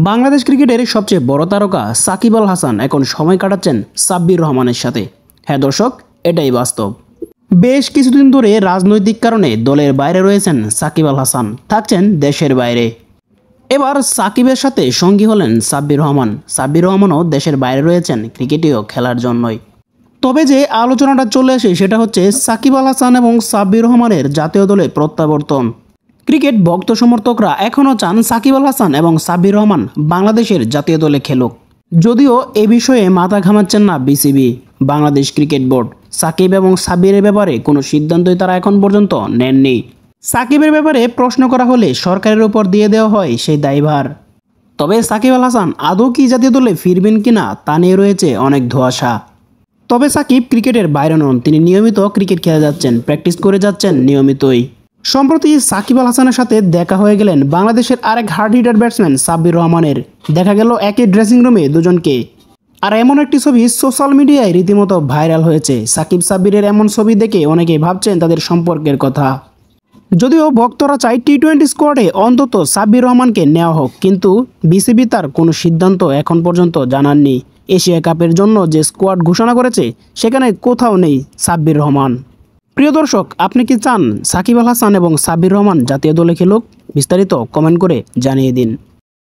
বাংলাদেশ ক্রিকেটের সবচেয়ে বড় তারকা সাকিব আল হাসান এখন সময় কাটাচ্ছেন সাব্বির রহমানের সাথে। হ্যাঁ দর্শক, এটাই বাস্তব। বেশ কিছুদিন ধরে রাজনৈতিক কারণে দলের বাইরে রয়েছেন সাকিব আল হাসান, থাকছেন দেশের বাইরে। এবার সাকিবের সাথে সঙ্গী হলেন সাব্বির রহমান। সাব্বির রহমানও দেশের বাইরে রয়েছেন ক্রিকেটীয় খেলার জন্যই। তবে যে আলোচনাটা চলে আসে সেটা হচ্ছে সাকিব আল হাসান এবং সাব্বির রহমানের জাতীয় দলে প্রত্যাবর্তন। ক্রিকেট ভক্ত সমর্থকরা এখনও চান সাকিব আল হাসান এবং সাব্বির রহমান বাংলাদেশের জাতীয় দলে খেলুক। যদিও এ বিষয়ে মাথা ঘামাচ্ছেন না BCB, Bangladesh cricket board. Shakib এবং সাব্বিরের ব্যাপারে কোনো সিদ্ধান্তই তারা এখন পর্যন্ত নেননি। সাকিবের ব্যাপারে প্রশ্ন করা হলে সরকারের উপর দিয়ে দেওয়া হয় সেই দায়ভার। তবে সাকিব আল হাসান আদৌ কি জাতীয় দলে ফিরবেন কিনা তা নিয়ে রয়েছে অনেক ধোঁয়াশা। তবে সাকিব ক্রিকেটের বাইরে নন, তিনি নিয়মিত ক্রিকেট খেলে যাচ্ছেন, প্র্যাকটিস করে যাচ্ছেন নিয়মিতই। সম্প্রতি সাকিব আল হাসানের সাথে দেখা হয়ে গেলেন বাংলাদেশের আরেক হার্ড হিটার ব্যাটসম্যান সাব্বির রহমানের। দেখা গেল একই ড্রেসিং রুমে দুজনকে। আর এমন একটি ছবি সোশ্যাল মিডিয়ায় রীতিমতো ভাইরাল হয়েছে। সাকিব সাব্বিরের এমন ছবি দেখে অনেকেই ভাবছেন তাদের সম্পর্কের কথা। যদিও ভক্তরা চায় টি-20 স্কোয়াডে অন্তত সাব্বির রহমানকে নেওয়া হোক, কিন্তু বিসিবি তার কোনো সিদ্ধান্ত এখন পর্যন্ত জানাননি। এশিয়া কাপের জন্য যে স্কোয়াড ঘোষণা করেছে সেখানে কোথাও নেই সাব্বির রহমান। প্রিয় দর্শক, আপনি কি চান সাকিব আল হাসান এবং সাব্বির রহমান জাতীয় দলে খেলুক? বিস্তারিত কমেন্ট করে জানিয়ে দিন।